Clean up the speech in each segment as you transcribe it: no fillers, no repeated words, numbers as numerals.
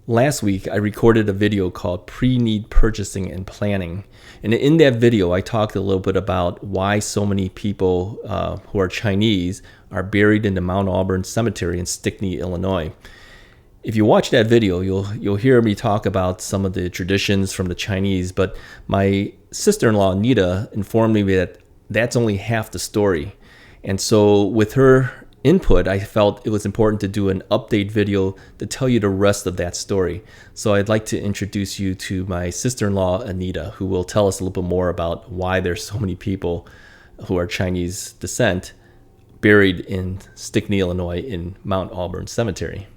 Last week, I recorded a video called Pre-Need Purchasing and Planning. And in that video, I talked a little bit about why so many people who are Chinese are buried in the Mount Auburn Cemetery in Stickney, Illinois. If you watch that video, you'll hear me talk about some of the traditions from the Chinese, but my sister-in-law, Anita, informed me that that's only half the story. And so with her input, I felt it was important to do an update video to tell you the rest of that story. So I'd like to introduce you to my sister-in-law, Anita, who will tell us a little bit more about why there's so many people who are Chinese descent buried in Stickney, Illinois in Mount Auburn Cemetery.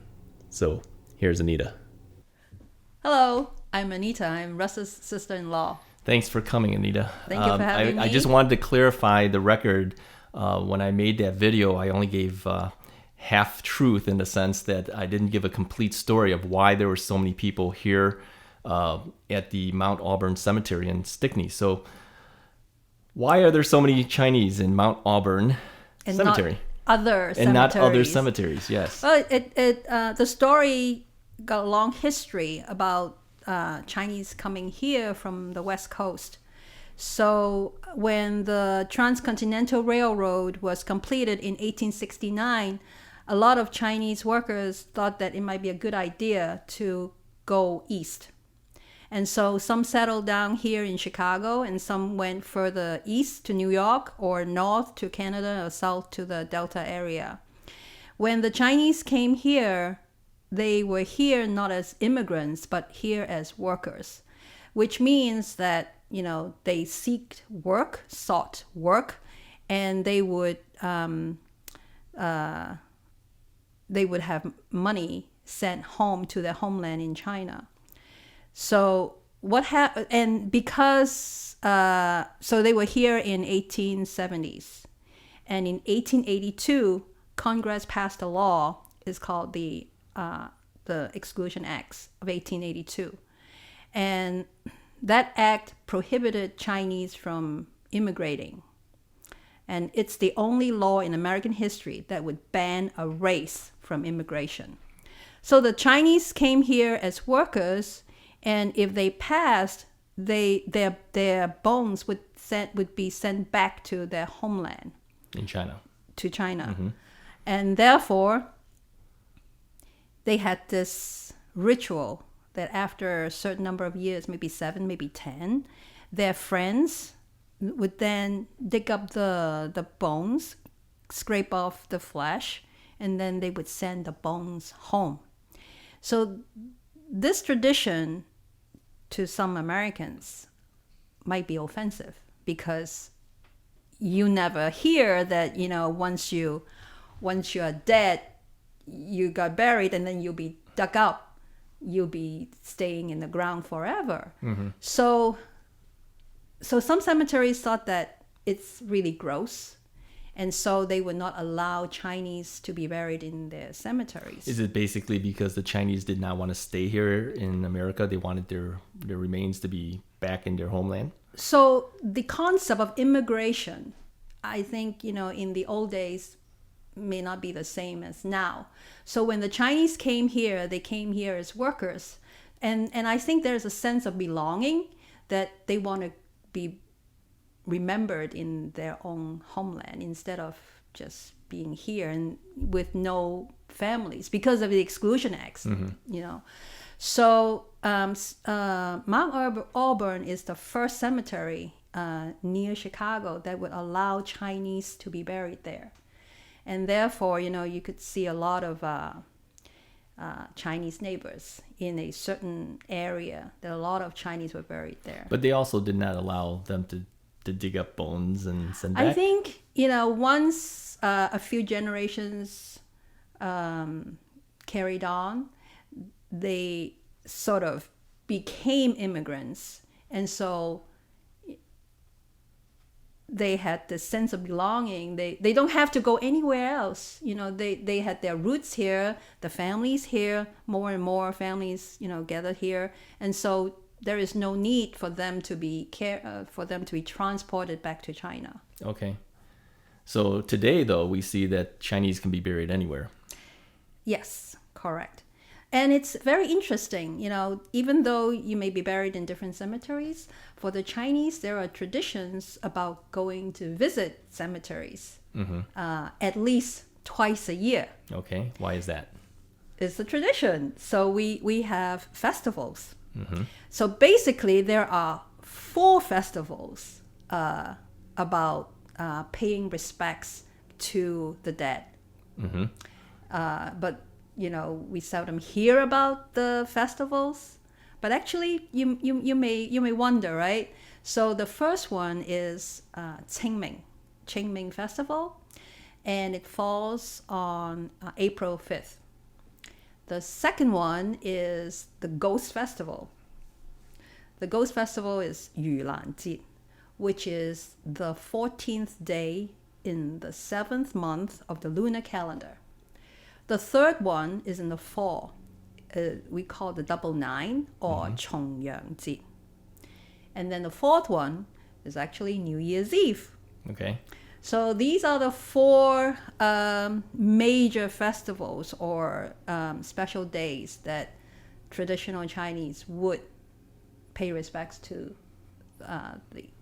So here's Anita. Hello, I'm Anita. I'm Russ's sister-in-law. Thanks for coming, Anita. Thank you for having me. I just wanted to clarify the record. When I made that video, I only gave half truth in the sense that I didn't give a complete story of why there were so many people here at the Mount Auburn Cemetery in Stickney. So why are there so many Chinese in Mount Auburn Cemetery? Not other cemeteries, yes. Well, the story got a long history about Chinese coming here from the West Coast. So when the Transcontinental Railroad was completed in 1869, a lot of Chinese workers thought that it might be a good idea to go east. And so some settled down here in Chicago, and some went further east to New York, or north to Canada, or south to the Delta area. When the Chinese came here, they were here not as immigrants, but here as workers, which means that they sought work, and they would have money sent home to their homeland in China. So what happened? And because so they were here in 1870s, and in 1882, Congress passed a law. It's called the Exclusion Act of 1882, and that act prohibited Chinese from immigrating. And it's the only law in American history that would ban a race from immigration. So the Chinese came here as workers, and if they passed, their bones would be sent back to their homeland. In China. To China. Mm-hmm. And therefore, they had this ritual that after a certain number of years, maybe 7, maybe 10, their friends would then dig up the bones, scrape off the flesh, and then they would send the bones home. So this tradition to some Americans might be offensive, because you never hear that, once you are dead, you got buried and then you'll be dug up. You'll be staying in the ground forever. Mm-hmm. So some cemeteries thought that it's really gross, and so they would not allow Chinese to be buried in their cemeteries. Is it basically because the Chinese did not want to stay here in America? They wanted their remains to be back in their homeland? So the concept of immigration, I think, in the old days, may not be the same as now. So when the Chinese came here, they came here as workers. And I think there's a sense of belonging, that they want to be remembered in their own homeland instead of just being here and with no families because of the Exclusion Act. Mm-hmm. So Mount Auburn is the first cemetery near Chicago that would allow Chinese to be buried there. And therefore, you could see a lot of Chinese neighbors in a certain area. That a lot of Chinese were buried there. But they also did not allow them to dig up bones and send back? I think, once a few generations carried on, they sort of became immigrants. And so they had this sense of belonging. They don't have to go anywhere else. They had their roots here, the families here, more and more families, gathered here. And so there is no need for them to be transported back to China. Okay. So today, though, we see that Chinese can be buried anywhere. Yes, correct. And it's very interesting, even though you may be buried in different cemeteries, for the Chinese, there are traditions about going to visit cemeteries at least twice a year. Okay, why is that? It's a tradition. So we have festivals. So basically, there are 4 festivals about paying respects to the dead. But we seldom hear about the festivals. But actually, you may wonder, right? So the first one is Ching Ming Festival, and it falls on April 5th. The second one is the Ghost Festival. The Ghost Festival is 盂蘭節, which is the 14th day in the 7th month of the lunar calendar. The third one is in the fall. We call the double 9 or 重陽節. And then the fourth one is actually New Year's Eve. Okay. So these are the 4 major festivals or special days that traditional Chinese would pay respects to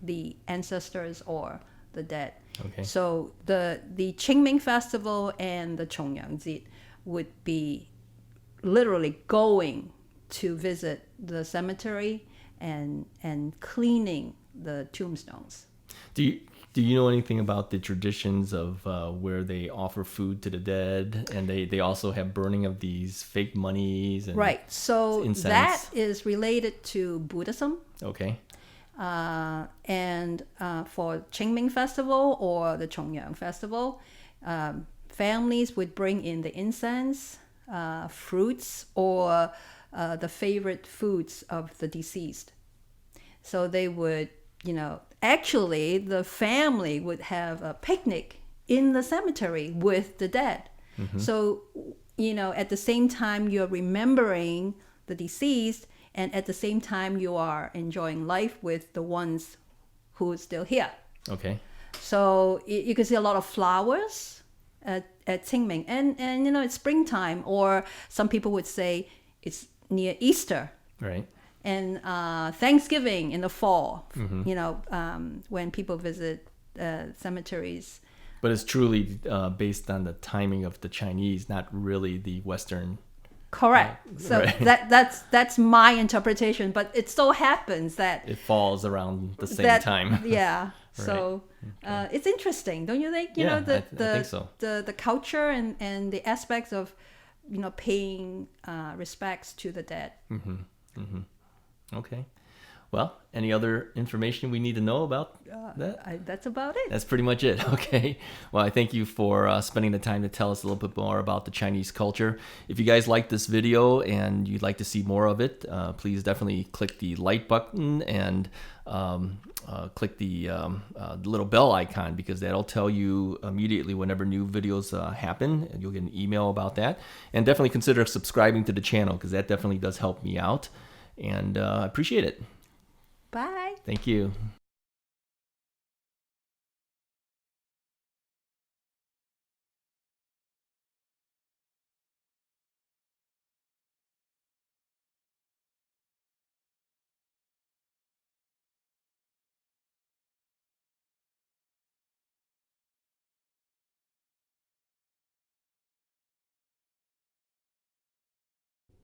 the ancestors or the dead. Okay. So the Qingming Festival and the 重陽節 would be literally going to visit the cemetery and cleaning the tombstones. Do you know anything about the traditions of where they offer food to the dead, and they also have burning of these fake monies and right? So incense? That is related to Buddhism. Okay. And for Qingming Festival or the 重陽 Festival, families would bring in the incense, fruits, or the favorite foods of the deceased. So they would, actually the family would have a picnic in the cemetery with the dead. So, at the same time you're remembering the deceased, and at the same time you are enjoying life with the ones who are still here. Okay. So you can see a lot of flowers at Qingming, and it's springtime, or some people would say it's near Easter. Right. And Thanksgiving in the fall, when people visit cemeteries. But it's truly based on the timing of the Chinese, not really the Western. Correct. So right. that's my interpretation. But it so happens that it falls around the same time. Yeah. Right. So it's interesting, don't you think? I think so. The culture and the aspects of paying respects to the dead. Okay. Well, any other information we need to know about that? That's about it. That's pretty much it. Okay. Well, I thank you for spending the time to tell us a little bit more about the Chinese culture. If you guys like this video and you'd like to see more of it, please definitely click the like button and click the little bell icon, because that'll tell you immediately whenever new videos happen, and you'll get an email about that. And definitely consider subscribing to the channel, because that definitely does help me out. And I appreciate it. Bye. Thank you.